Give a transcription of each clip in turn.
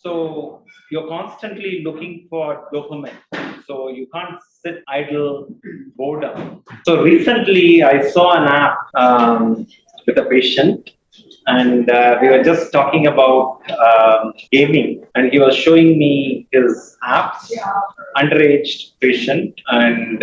So you're constantly looking for dopamine. So you can't sit idle, boredom. So recently I saw an app with a patient, and we were just talking about gaming, and he was showing me his apps, underage patient, and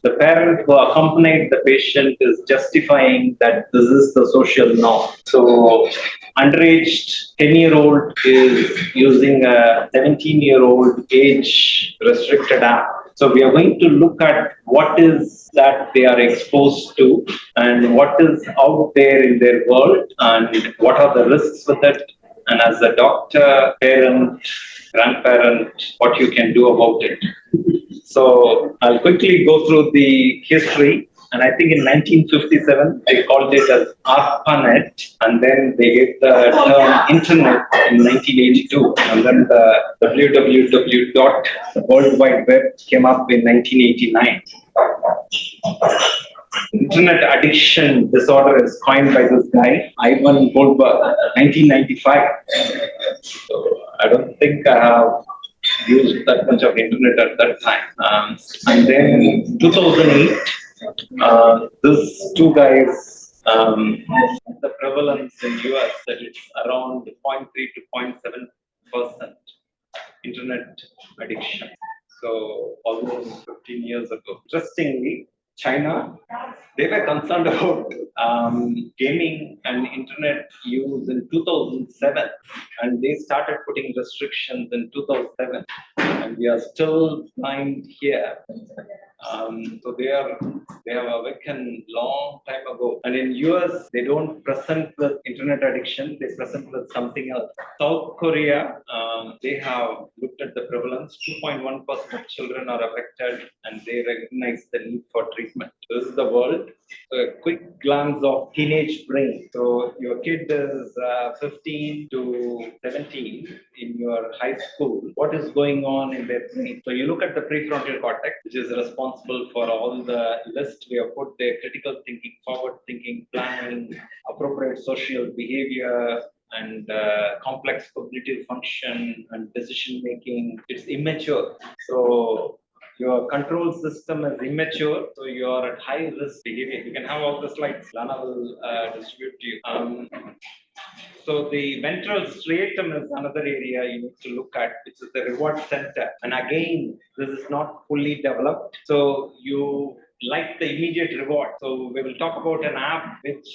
the parent who accompanied the patient is justifying that this is the social norm. So, underage 10-year-old is using a 17-year-old age restricted app. So, we are going to look at what is that they are exposed to and what is out there in their world and what are the risks with it. And as a doctor, parent, grandparent, what you can do about it. So I'll quickly go through the history. And I think in 1957, they called it as ARPANET, and then they gave the term Internet in 1982, and then the www dot World Wide Web came up in 1989. Internet addiction disorder is coined by this guy, Ivan Goldberg, 1995. So I don't think I have used that much of internet at that time. And then 2008, these two guys, the prevalence in US that it's around 0.3 to 0.7% internet addiction. So almost 15 years ago. Interestingly, China, they were concerned about gaming and internet use in 2007, and they started putting restrictions in 2007, and we are still blind here. So they have awakened long time ago. And in US, they don't present with internet addiction; they present with something else. South Korea, they have looked at the prevalence. 2.1% of children are affected, and they recognize the need for treatment. This is the world. So a quick glance of teenage brain. So your kid is 15 to 17 in your high school. What is going on in their brain? So you look at the prefrontal cortex, which is responsible for all the list we have put there: critical thinking, forward thinking, planning, appropriate social behavior, and complex cognitive function and decision making. It's immature. So your control system is immature, so you are at high risk behavior. You can have all the slides. Lana will distribute to you. So the ventral striatum is another area you need to look at, which is the reward center. And again, this is not fully developed. So you like the immediate reward. So we will talk about an app which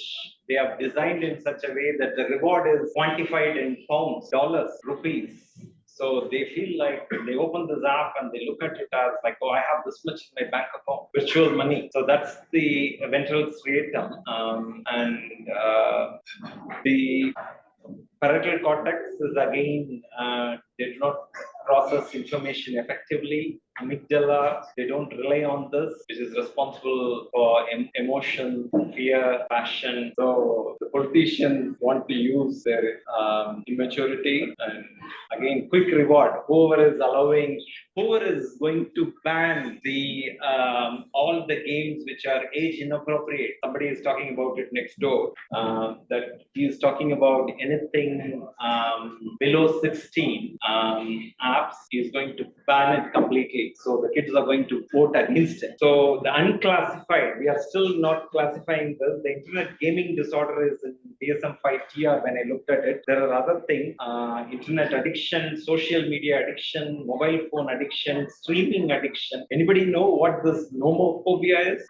they have designed in such a way that the reward is quantified in pounds, dollars, rupees. So they feel like they open this app and they look at it as like, oh, I have this much in my bank account, virtual money. So that's the ventral striatum. And the parietal cortex is again, they do not process information effectively. Amygdala, they don't rely on this, which is responsible for emotion, fear, passion. So the politicians want to use their immaturity, and again, quick reward. Whoever is going to ban the all the games which are age inappropriate. Somebody is talking about it next door. That he is talking about anything below 16 apps. He is going to ban it completely. So the kids are going to vote against it. So the unclassified, we are still not classifying this. The internet gaming disorder is in DSM-5-TR. When I looked at it, there are other things: internet addiction, social media addiction, mobile phone addiction, streaming addiction. Anybody know what this nomophobia is?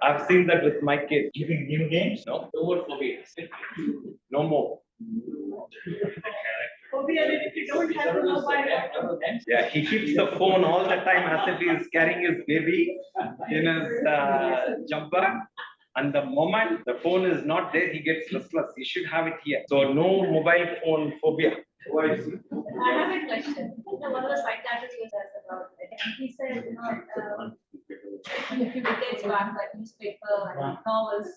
I've seen that with my kids. Giving new games? No, nomophobia. No more. Phobia that if you don't have a mobile phone. Yeah, he keeps the phone all the time as if he is carrying his baby in his jumper. And the moment the phone is not there, he gets restless. He should have it here. So no mobile phone phobia. I have a question. One of the psychiatrists was asked about it. And he said, a few decades back, like newspaper and novels.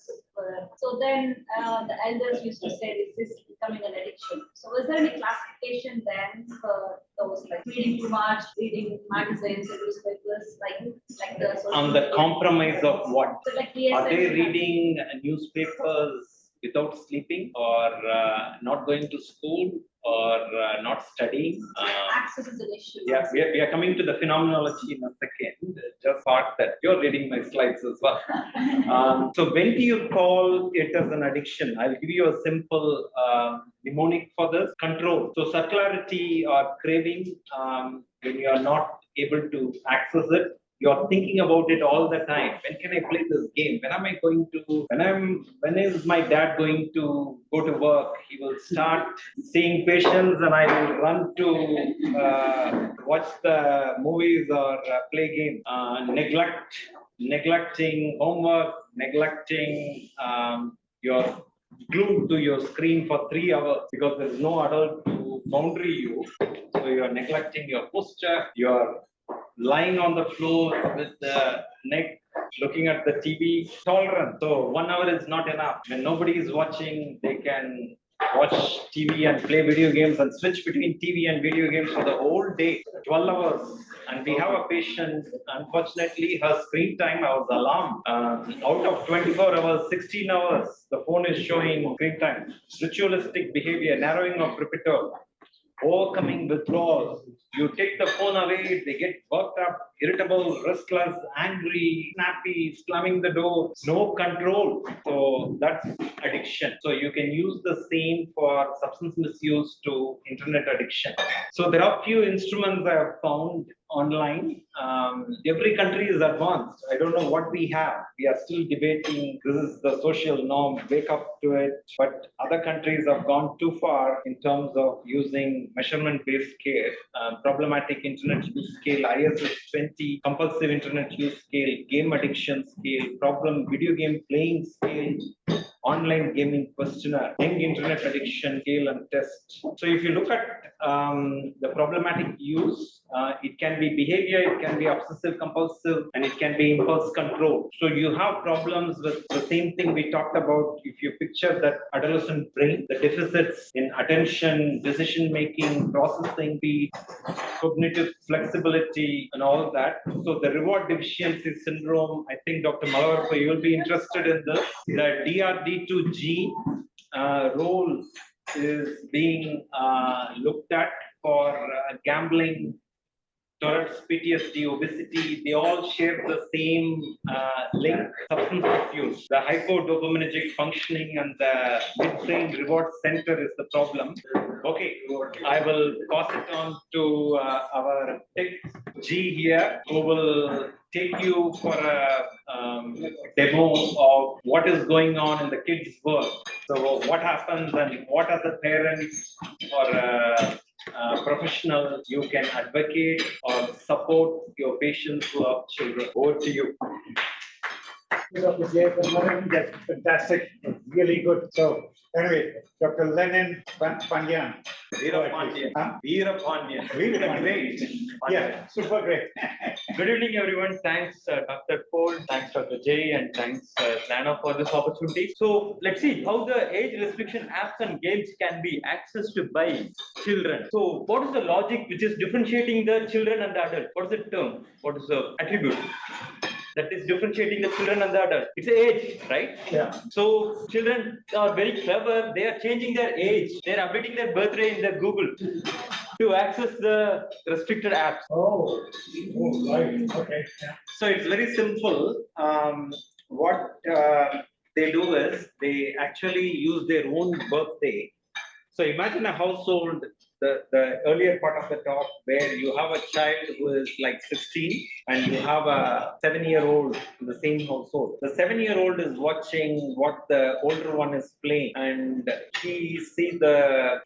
So then the elders used to say, is this becoming an addiction? So was there any classification then for those, like reading too much, reading magazines and newspapers, like the social On the media? compromise of what? So like Are they DSM, reading newspapers without sleeping or not going to school or not studying. Access is an issue. Yeah, we are coming to the phenomenology in a second. Just thought that you're reading my slides as well. So when do you call it as an addiction? I'll give you a simple mnemonic for this. Control. So circularity or craving, when you are not able to access it, you're thinking about it all the time. When can I play this game? When am I going to, when is my dad going to go to work? He will start seeing patients and I will run to watch the movies or play games. Neglecting homework, neglecting your glued to your screen for 3 hours because there's no adult to boundary you. So you're neglecting your posture, you're lying on the floor with the neck looking at the TV. Tolerance. So 1 hour is not enough. When nobody is watching, they can watch TV and play video games and switch between TV and video games for the whole day, 12 hours. And we have a patient, unfortunately, her screen time, I was alarmed. Out of 24 hours, 16 hours, the phone is showing screen time. Ritualistic behavior, narrowing of repertoire, overcoming withdrawal. You take the phone away, they get worked up, irritable, restless, angry, snappy, slamming the door, no control. So that's addiction. So you can use the same for substance misuse to internet addiction. So there are few instruments I have found online. Every country is advanced. I don't know what we have. We are still debating. This is the social norm. Wake up to it. But other countries have gone too far in terms of using measurement-based care, problematic internet use scale, ISS 20, compulsive internet use scale, game addiction scale, problem video game playing scale, online gaming questionnaire, young internet addiction scale and test. So if you look at the problematic use, it can be behavior, it can be obsessive compulsive, and it can be impulse control. So you have problems with the same thing we talked about. If you picture that adolescent brain, the deficits in attention, decision making, processing speed, cognitive flexibility, and all that. So the reward deficiency syndrome, I think Dr. Malavar, you will be interested in this. The DRD2G role is being looked at for gambling, Tourette's, PTSD, obesity, they all share the same link, substance misuse. The hypodopaminergic functioning and the midbrain reward center is the problem. Okay, I will pass it on to our tech G here, who will take you for a demo of what is going on in the kids' world. So what happens and what as a parent or professional you can advocate or support your patients who have children. Over to you. Dr. Jay, good morning. That's fantastic. Really good. So anyway, Dr. Lenin Pandyan. Veerapandian. Huh? Veerapandian. Veerapandian. Great. Yeah, super great. Good evening, everyone. Thanks, Dr. Cole. Thanks, Dr. Jay, and thanks, Lana, for this opportunity. So let's see how the age restriction apps and games can be accessed by children. So what is the logic which is differentiating the children and the adult? What is the term? What is the attribute that is differentiating the children and the adult? It's age, right? Yeah. So children are very clever. They are changing their age. They are updating their birthday in their Google to access the restricted apps. Oh, right. Okay. Yeah. So it's very simple. What they do is they actually use their own birthday. So imagine a household, the earlier part of the talk where you have a child who is like 16 and you have a 7-year-old in the same household. The 7-year-old is watching what the older one is playing and he sees the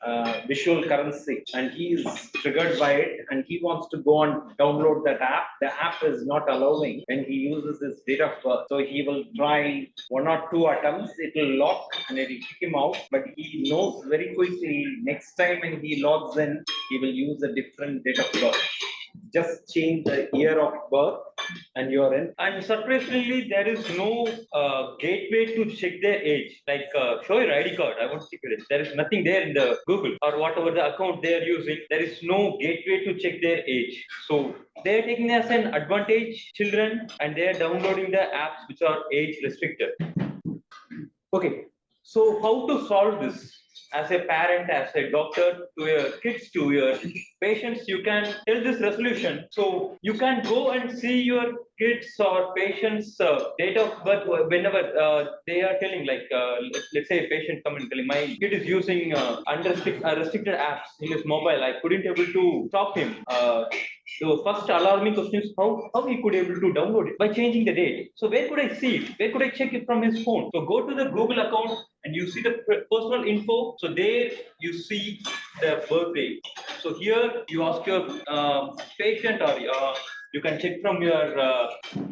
visual currency and he is triggered by it and he wants to go and download that app. The app is not allowing and he uses his date of birth. So he will try 1 or 2 attempts, it will lock and it will kick him out, but he knows very quickly next time when he logs in, he will use a different date of birth. Just change the year of birth and you're in. And surprisingly, there is no gateway to check their age. Like show your ID card. I want to check your age. There is nothing there in the Google or whatever the account they are using. There is no gateway to check their age. So they are taking as an advantage children, and they are downloading the apps which are age restricted. Okay. So how to solve this? As a parent, as a doctor, to your kids, to your patients, you can tell this resolution. So you can go and see your kids or patients date of birth whenever they are telling, like let's say a patient come and telling my kid is using restricted apps in his mobile, I couldn't able to stop him. The first alarming question is how he could able to download it by changing the date. So where could I see it? Where could I check it from his phone? So go to the Google account and you see the personal info. So there you see the birthday. So here you ask your patient, or you can check from your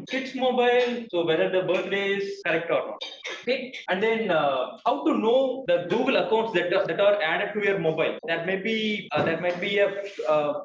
kid's mobile. So whether the birthday is correct or not. Okay, and then how to know the Google accounts that are added to your mobile? That might be a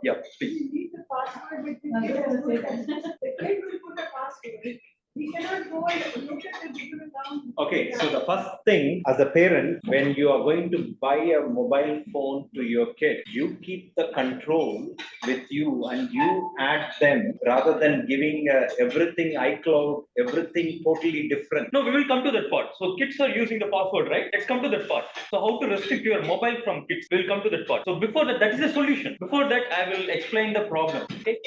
yeah. Please. The password between the kid will put a password. We cannot go and look at the Google account. Okay, so the first thing as a parent, when you are going to buy a mobile phone to your kid, you keep the control with you and you add them rather than giving everything iCloud, everything totally different. No, we will come to that part. So kids are using the password, right? Let's come to that part. So how to restrict your mobile from kids? We'll come to that part. So before that, that is the solution. Before that, I will explain the problem. Okay.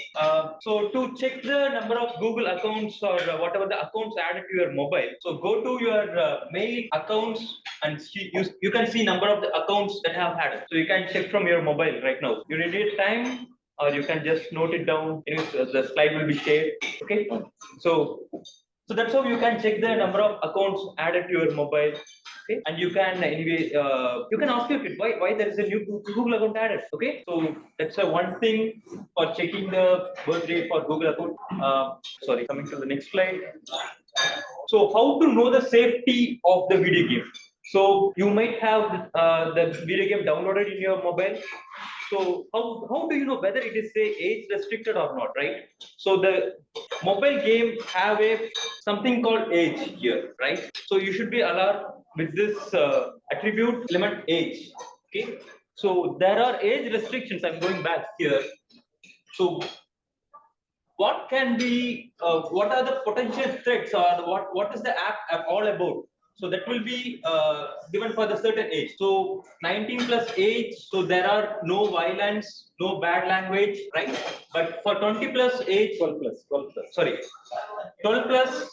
So to check the number of Google accounts or whatever the accounts added to your mobile, so go to your mail accounts and you can see number of the accounts that have added. So you can check from your mobile right now. You need it time, or you can just note it down. Anyways, the slide will be shared. Okay. So that's how you can check the number of accounts added to your mobile. Okay, and you can anyway you can ask your kid why there is a new Google account added. Okay, so that's a one thing for checking the birth rate for Google account. Sorry, coming to the next slide. So how to know the safety of the video game? So you might have the video game downloaded in your mobile. So how do you know whether it is say age restricted or not, right? So the mobile game have a something called age here, right? So you should be alarmed with this attribute element age. Okay. So there are age restrictions. I'm going back here. So what can be what are the potential threats, or what is the app all about? So that will be given for the certain age. So 19 plus age, so there are no violence, no bad language, right? But for 20 plus age, 12 plus, sorry, 12 plus,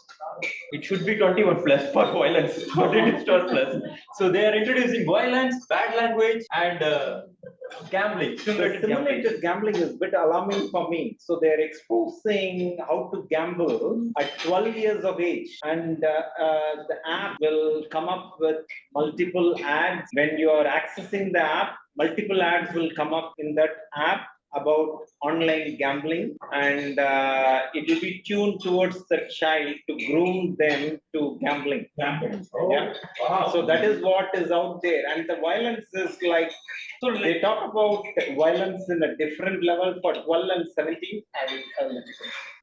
it should be 21 plus for violence, but it is 12 plus. So they are introducing violence, bad language, and gambling. Simulated gambling is a bit alarming for me. So they're exposing how to gamble at 12 years of age, and the app will come up with multiple ads. When you are accessing the app, multiple ads will come up in that app about online gambling, and it will be tuned towards the child to groom them to gambling. Oh, Yeah. wow. So that is what is out there, and the violence is like, so they talk about violence in a different level for 12 and 17.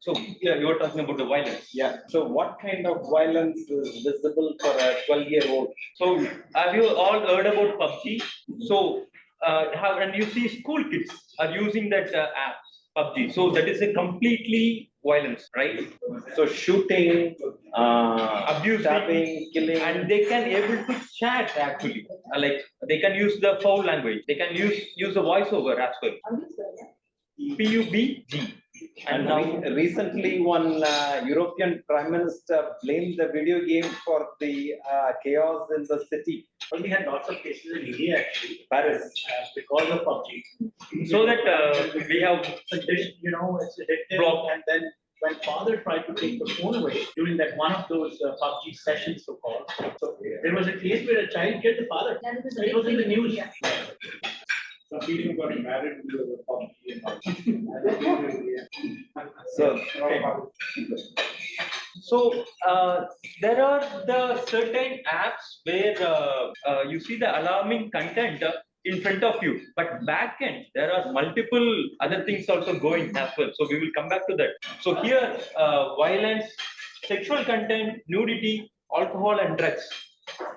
So yeah, you are talking about the violence. Yeah. So what kind of violence is visible for a 12-year-old? So have you all heard about PUBG? So and you see school kids are using that app PUBG. So that is a completely violence, right? So shooting, Abuse, stabbing, killing, and they can able to chat actually. Like they can use the foul language. They can use the voiceover as well. PUBG. And now, recently, one European Prime Minister blamed the video game for the chaos in the city. Well, we had lots of cases in India actually, Paris. because of PUBG. So that we have It's addictive, Block. and then when father tried to take the phone away during that one of those PUBG sessions, so called. So there was a case where a child killed the father. That is It was in the news. Yeah. Some people got married to the PUBG and all. So, So there are the certain apps where you see the alarming content in front of you, but back end there are multiple other things also going as well. So we will come back to that. So here violence, sexual content, nudity, alcohol and drugs.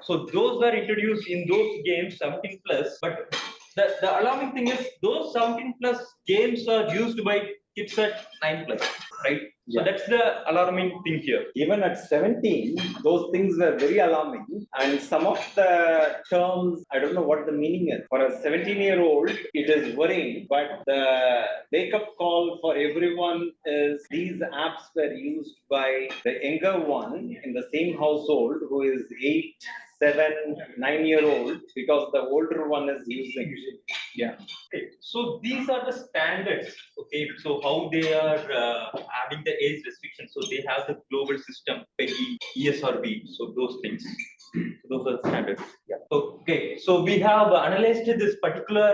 So those were introduced in those games 17 plus, but the alarming thing is those 17 plus games are used by kids at 9 plus, right? So Yeah. that's the alarming thing here. Even at 17, those things were very alarming. And some of the terms, I don't know what the meaning is. For a 17-year-old, it is worrying. But the wake-up call for everyone is these apps were used by the younger one in the same household who is 8, 7, 9-year-old, because the older one is using. Yeah. Okay, so these are the standards. Okay, so how they are having the age restriction. So they have the global system, PEGI, ESRB. So those things. So those are the standards. Yeah. Okay, so we have analyzed this particular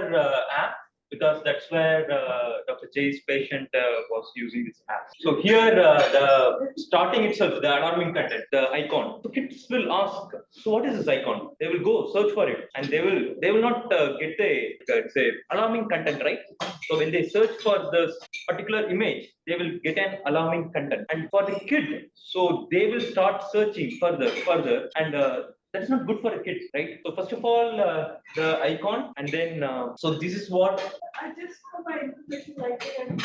app because that's where Dr. J's patient was using this app. So here, the starting itself, the alarming content, the icon. So kids will ask, so what is this icon? They will go search for it, and they will not get the say alarming content, right? So when they search for this particular image, they will get an alarming content. And for the kid, so they will start searching further, and that's not good for a kid, right? So first of all, the icon, and then so this is what. I just for my information, like they have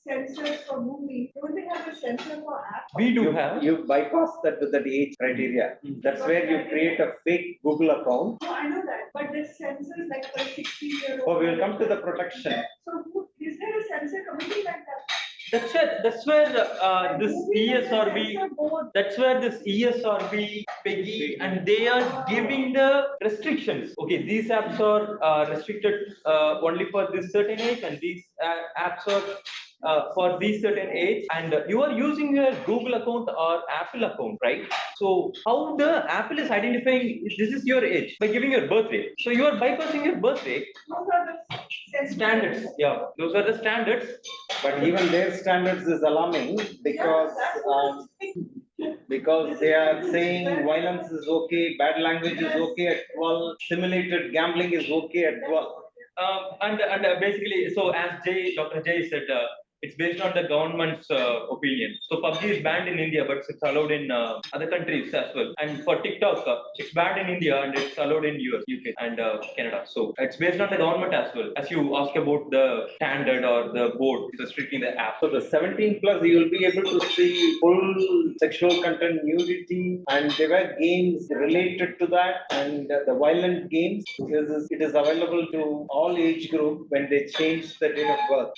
sensors for movies. Don't they have a sensor for apps? We do have. You bypass that with that age criteria. That's where you create a fake Google account. No, I know that, but the sensors like for a 16-year-old. Oh, we will come to the protection. So is there a sensor committee like that? That's where this Movies have a ESRB. sensor board. That's where this ESRB, PEGI, and they are giving the restrictions. Okay, these apps are restricted only for this certain age, and these apps are for this certain age, and you are using your Google account or Apple account, right? So how the Apple is identifying this is your age by giving your birth rate. So you are bypassing your birth rate. Those are the sensors. Standards, yeah, those are the standards. But even their standards is alarming because Yeah, that's what I'm saying. because they are saying violence is okay, bad language is okay at 12, simulated gambling is okay at 12. And basically, so as Dr. Jay said, it's based on the government's opinion. So PUBG is banned in India, but it's allowed in other countries as well. And for TikTok, it's banned in India and it's allowed in US, UK, and Canada. So it's based on the government as well. As you asked about the standard or the board restricting the app. So the 17 plus, you will be able to see full sexual content, nudity, and there were games related to that, and the violent games. It is available to all age group when they change the date of birth.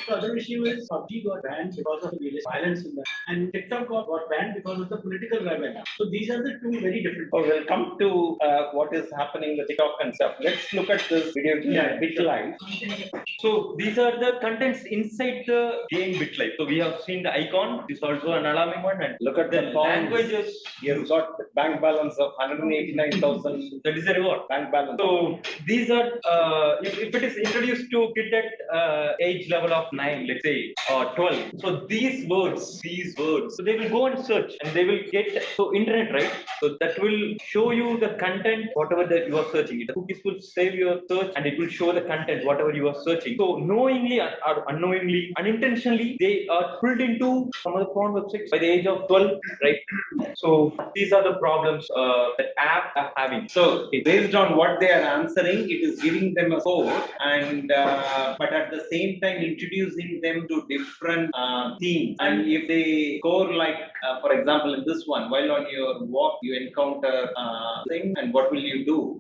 The other issue is PUBG got banned because of the violence in that, and TikTok got banned because of the political rebellion. So these are the two very different. Oh, we'll come to what is happening with TikTok and stuff. Let's look at this video game, BitLife. So these are the contents inside the game BitLife. So we have seen the icon. It's also an alarming one, and Look at the languages. He has got bank balance of 189,000 That is the reward. bank balance. So these are if it is introduced to kid at age level of 9, let's say, or 12. So these words, so they will go and search, and they will get internet, right? So that will show you the content, whatever that you are searching. The cookies will save your search, and it will show the content, whatever you are searching. So knowingly or unknowingly, unintentionally, they are pulled into some of the porn websites by the age of 12, right? So these are the problems that app are having. So based on what they are answering, it is giving them a score, and but at the same time introducing them to different themes. And if they score like, for example, in this one, while on your walk you encounter thing, and what will you do?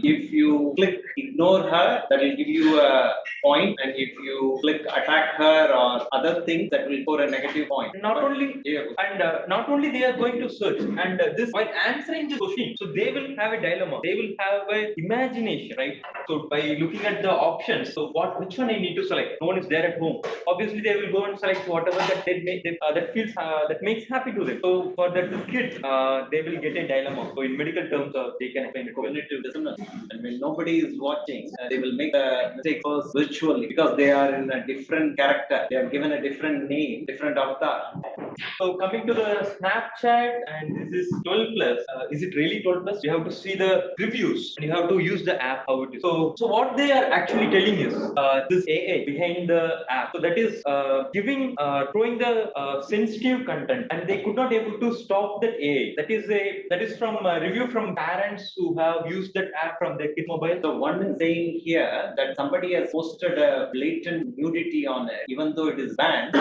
If you click ignore her, that will give you a point, and if you click attack her or other things, that will score a negative point. Not But- only Yeah. not only they are going to search, and this while answering the question, so they will have a dilemma. They will have an imagination, right? So by looking at the options, so which one I need to select? No one is there at home. Obviously, they will go and select whatever that that feels that makes happy to them. So for that kid, they will get a dilemma. So in medical terms, they can explain it. Cognitive dissonance. And when nobody is watching, they will make the mistake first virtually because they are in a different character. They are given a different name, different avatar. So coming to the Snapchat, and this is 12 plus. Is it really 12 plus? You have to see the reviews and you have to use the app how it is. So what they are actually telling is this AI behind the app. So that is throwing the sensitive content, and they could not able to stop that AI. That is from a review from parents who have used that app from their kid mobile. So one is saying here that somebody has posted a blatant nudity on it, even though it is banned.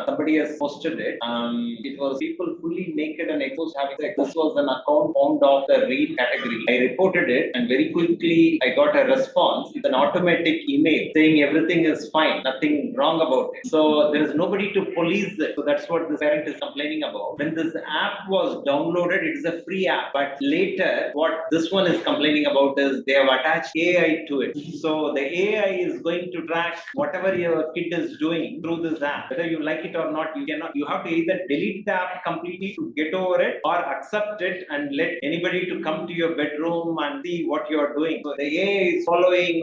Somebody has posted it. It was people fully naked and exposed having sex. This was an account found of the rape category. I reported it, and very quickly I got a response. It's an automatic email saying everything is fine, nothing wrong about it. So there is nobody to police it. So that's what the parent is complaining about. When this app was downloaded, it is a free app. But later, what this one is complaining about is they have attached AI to it. So the AI is going to track whatever your kid is doing through this app. Whether you like it or not, you have to either delete the app completely to get over it, or accept it and let anybody to come to your bedroom and see what you're doing. So the AI is following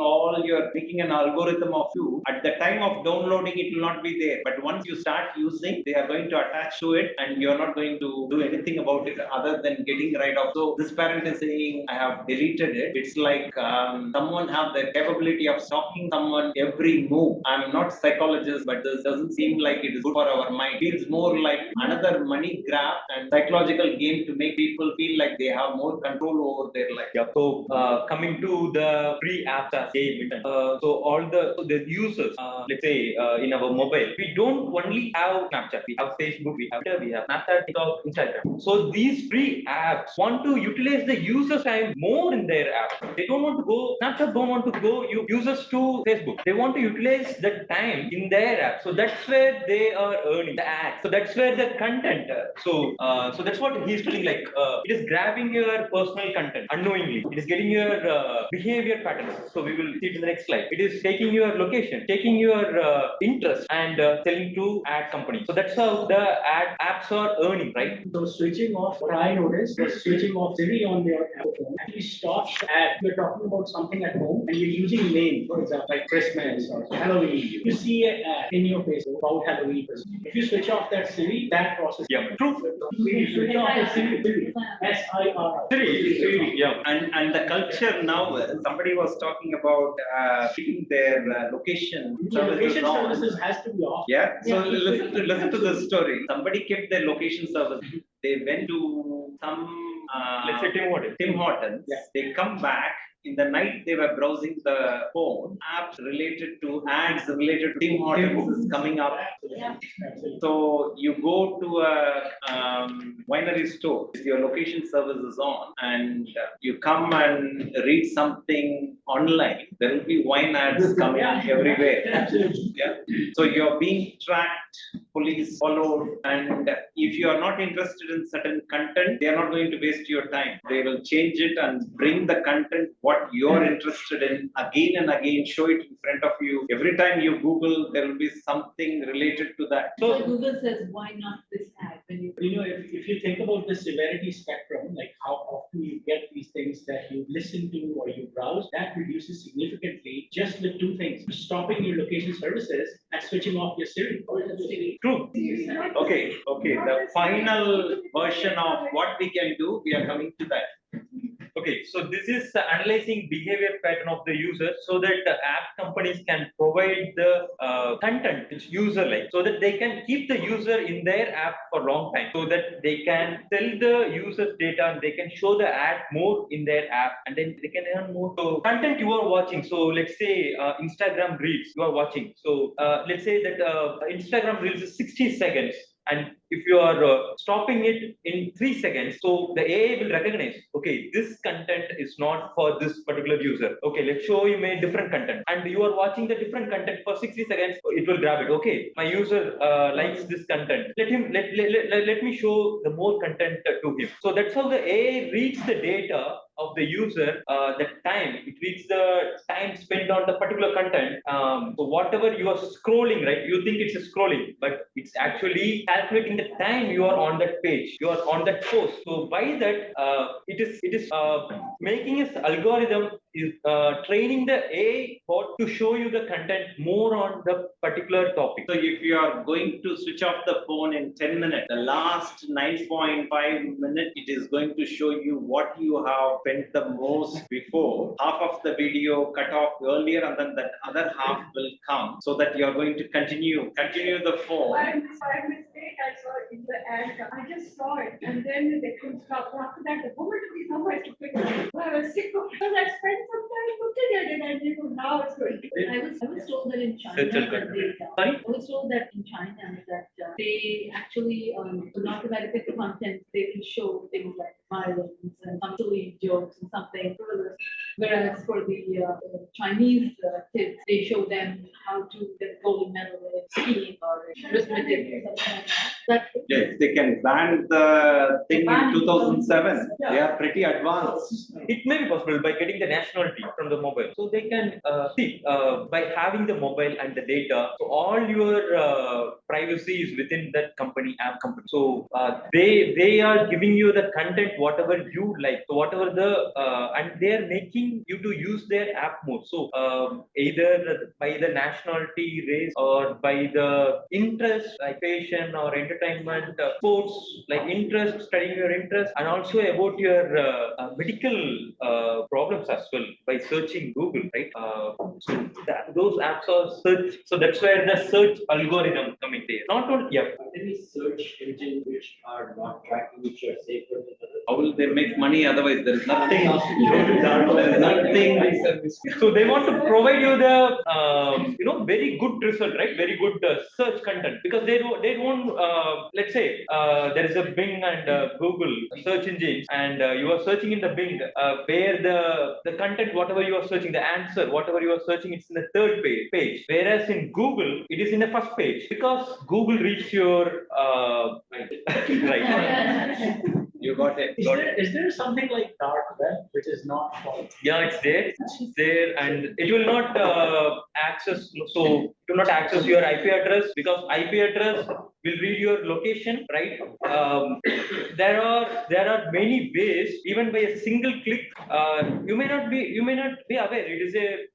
making an algorithm of you. At the time of downloading, it will not be there. But once you start using, they are going to attach to it, and you're not going to do anything about it other than getting rid of. So this parent is saying, I have deleted it. It's like someone have the capability of stalking someone every move. I'm not psychologist, but this doesn't seem like it is good for our mind. It feels more like another money grab and psychological game to make people feel like they have more control over their life. Yeah. So coming to the free apps as they mentioned. So all the users, let's say in our mobile, we don't only have Snapchat, we have Facebook, we have Twitter, we have Snapchat, TikTok, Instagram. So these free apps want to utilize the user's time more in their app. They don't want to go, Snapchat don't want to go users to Facebook. They want to utilize the time in their app. So that's where they are earning the ads. So that's where the content. So that's what he's telling. Like it is grabbing your personal content unknowingly. It is getting your behavior patterns. So we will see it in the next slide. It is taking your location, taking your interest, and selling to ad companies. So that's how the ad apps are earning, right? So switching off, what I noticed was switching off Siri on your phone actually stops ad. You're talking about something at home and you're using name, for example, like Christmas or Halloween. You see an ad in your face about Halloween. If you switch off that Siri, that process. Yeah, true. You switch off the Siri, SIR. Siri, yeah. And the culture now, somebody was talking about keeping their location Location on. services has to be off. Yeah. So listen to this story. Somebody kept their location service. They went to some Let's say Tim Hortons. Yeah. They come back. In the night, they were browsing the phone. Apps related to ads related to Tim Hortons is coming up. Yeah. So you go to a winery store, your location service is on, and you come and read something online. There will be wine ads coming everywhere. Absolutely. Yeah. So you're being tracked, police followed, and if you are not interested in certain content, they are not going to waste your time. They will change it and bring the content what you're interested in again and again, show it in front of you. Every time you Google, there will be something related to that. So Google says, why not this ad? When you If you think about the severity spectrum, like how often you get these things that you listen to or you browse, that reduces significantly just with two things: stopping your location services and switching off your Siri. True. Okay. The final version of what we can do, we are coming to that. Okay, so this is analyzing behavior pattern of the user so that the app companies can provide the content which user like, so that they can keep the user in their app for long time, so that they can sell the user's data and they can show the ad more in their app, and then they can earn more. So content you are watching, so let's say Instagram Reels you are watching. So let's say that Instagram Reels is 60 seconds. And if you are stopping it in 3 seconds, so the AI will recognize, okay, this content is not for this particular user. Okay, let's show him a different content. And you are watching the different content for 60 seconds, it will grab it. Okay, my user likes this content. Let me show the more content to him. So that's how the AI reads the data of the user, the time, it reads the time spent on the particular content. So whatever you are scrolling, right, you think it's a scrolling, but it's actually calculating the the time you are on that page, you are on that post. So by that, it is making its algorithm is training the AI bot to show you the content more on the particular topic. So if you are going to switch off the phone in 10 minutes, the last 9.5 minutes, it is going to show you what you have spent the most before. Half of the video cut off earlier and then that other half will come so that you are going to continue the phone. By mistake, I saw it in the ad. I just saw it and then they couldn't stop. After that, the moment we know I took it. I was sick of because I spent some time looking at it and you know, now it's going to. I was told that in China Search that algorithm. they, Sorry? I was told that in China that they actually, not to verify the content, they will show things like violence and some silly jokes and something frivolous. Whereas for the Chinese kids, they show them how to get gold medal in skiing or arithmetic or something like that. That Yes, they can ban the thing in Ban 2007. Yeah. They are pretty advanced. It may be possible by getting the nationality from the mobile. So they can see by having the mobile and the data. So all your privacy is within that company, app company. So they are giving you the content whatever you like. So whatever and they are making you to use their app more. So either by the nationality, race, or by the interest, like passion or entertainment, sports, like interest, studying your interest, and also about your medical problems as well by searching Google, right? So those apps are search. So that's where the search algorithm coming there. Not only Any search engine which are not tracking which are safer than others? How will they make money? Otherwise, there is nothing. There is nothing. So they want to provide you the very good result, right? Very good search content because they don't let's say there is a Bing and Google search engines and you are searching in the Bing where the content whatever you are searching, the answer whatever you are searching, it's in the third page, whereas in Google it is in the first page because Google reads your right. You got it. Is there something like dark web which is not called? Yeah, it's there. It's there, and it will not access. So it will not access your IP address because IP address will read your location, right? There are many ways. Even by a single click, you may not be aware. It is a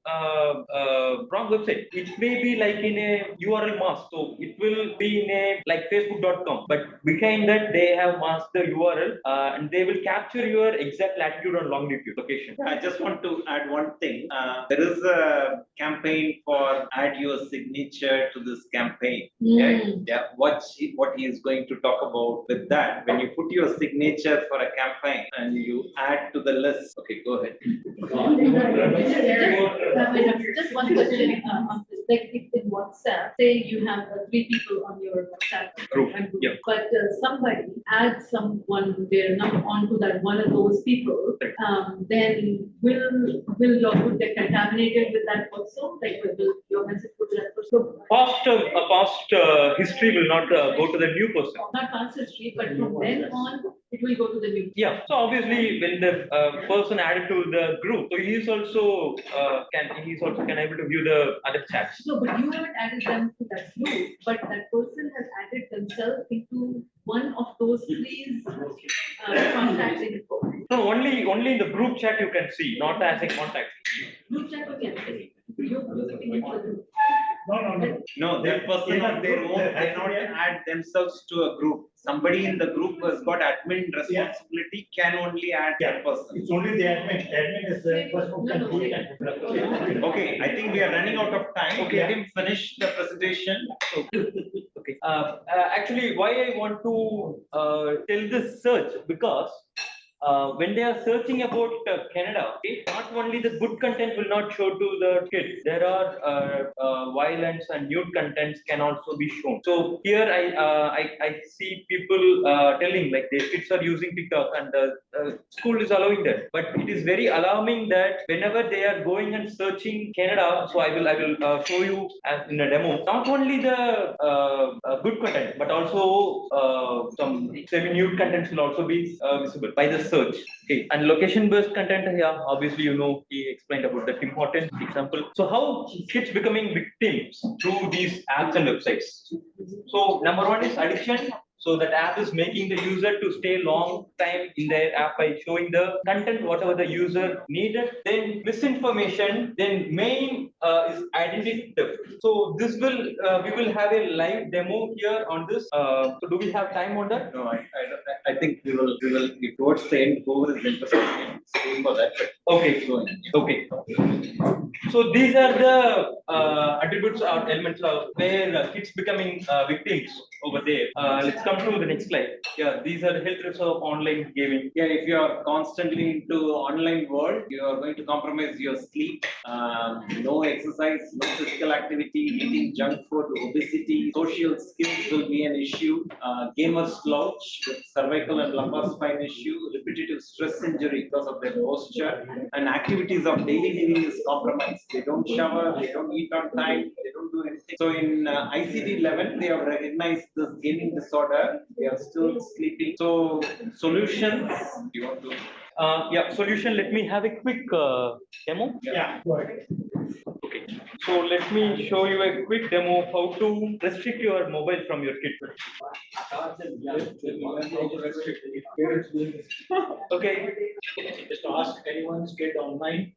wrong website. It may be like in a URL mask. So it will be in a like Facebook.com, but behind that they have masked the URL. And they will capture your exact latitude and longitude location. I just want to add one thing. There is a campaign for add your signature to this campaign. Yeah. What he is going to talk about with that. When you put your signature for a campaign and you add to the list. Okay, go ahead. Just one question on this. Like if in WhatsApp, say you have 3 people on your WhatsApp Group, and yeah. but somebody adds someone they're not onto that one of those people, then will your group get contaminated with that also? Like will your message go to that person? Past history will not go to the new person. Not past history, but from then on, it will go to the new. Yeah. So obviously, when the person added to the group, so he is also can able to view the other chats. No, but you haven't added them to that group, but that person has added themselves into one of those 3 contacts in the group. No, only in the group chat you can see, not as a contact. Group chat again. You're looking into the group. No, that person on their own cannot add themselves to a group. Somebody in the group who has got admin responsibility can only add that person. It's only the admin. Admin is the person who can do it. Okay, I think we are running out of time. Okay, let him finish the presentation. Okay. Actually, why I want to tell this search because when they are searching about Canada, not only the good content will not show to the kids. There are violence and nude contents can also be shown. So here I see people telling like their kids are using TikTok and the school is allowing that. But it is very alarming that whenever they are going and searching Canada, so I will show you as in a demo. Not only the good content, but also some semi-nude contents will also be visible by the search. Okay, and location-based content, yeah, obviously he explained about the Tim Hortons example. So how kids becoming victims through these apps and websites. So number 1 is addiction. So that app is making the user to stay long time in their app by showing the content, whatever the user needed. Then misinformation, then main is identity theft. So this will, we will have a live demo here on this. So do we have time on that? No, I think we will, towards the end, whoever is interested in staying for that. Okay, okay. So these are the attributes or elements of where kids becoming victims over there. Let's come to the next slide. Yeah, these are the health risks of online gaming. Yeah, if you are constantly into online world, you are going to compromise your sleep, no exercise, no physical activity, eating junk food, obesity, social skills will be an issue, gamers slouch with cervical and lumbar spine issue, repetitive stress injury because of their posture, and activities of daily living is compromised. They don't shower, they don't eat on time, they don't do anything. So in ICD-11, they have recognized this gaming disorder. They are still sleeping. So solutions, you want to? Yeah, solution. Let me have a quick demo. Yeah, go ahead. Okay. So let me show you a quick demo of how to restrict your mobile from your kid. Okay. Just ask anyone's kid online.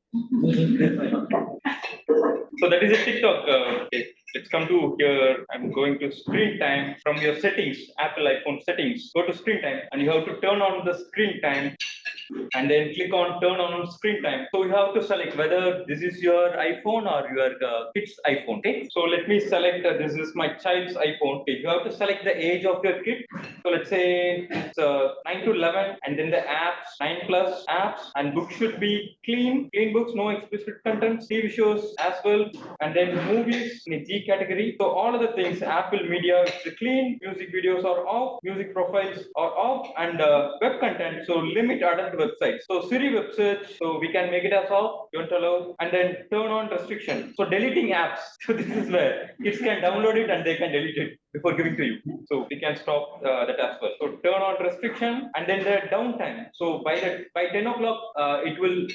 So that is a TikTok. Okay. Let's come to here. I'm going to screen time from your settings, Apple iPhone settings. Go to screen time and you have to turn on the screen time and then click on turn on screen time. So you have to select whether this is your iPhone or your kid's iPhone. Okay. So let me select this is my child's iPhone. Okay. You have to select the age of your kid. So let's say it's 9 to 11 and then the apps 9 plus apps and books should be clean books, no explicit content, TV shows as well, and then movies in a G category. So all of the things, Apple Media, it's clean, music videos are off, music profiles are off, and web content. So limit adult websites. So Siri web search, so we can make it as off, don't allow, and then turn on restriction. So deleting apps. So this is where kids can download it and they can delete it before giving to you. So we can stop that as well. So turn on restriction and then the downtime. So by 10 o'clock, it will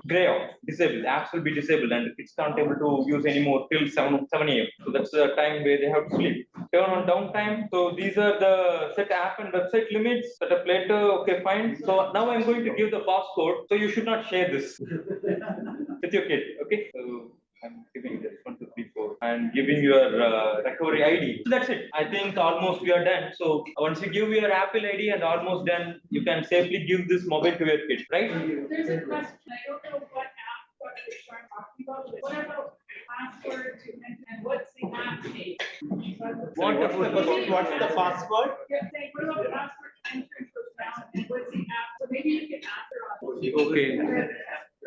gray out, disable. The apps will be disabled and kids can't able to use anymore till 7 a.m. So that's the time where they have to sleep. Turn on downtime. So these are the set app and website limits. Set up later. Okay, fine. So now I'm going to give the passcode. So you should not share this with your kid. Okay. So I'm giving this 1, 2, 3, 4 and giving your recovery ID. So that's it. I think almost we are done. So once you give your Apple ID and almost done, you can safely give this mobile to your kid, right? There's a question, I don't know what app, what you're talking about, but what about password to, and what's the app name? What's the password? Yeah, say, what about password to enter into account, and what's the app, so maybe you can answer on. Okay.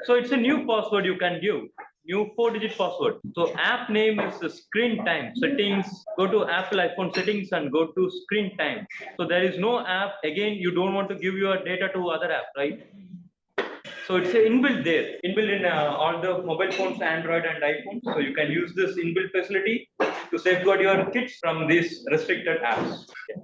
So it's a new password you can give. New 4-digit password. So app name is the screen time settings. Go to Apple iPhone settings and go to screen time. So there is no app. Again, you don't want to give your data to other app, right? So it's a inbuilt there, inbuilt in all the mobile phones, Android and iPhone. So you can use this inbuilt facility to safeguard your kids from these restricted apps. Yeah.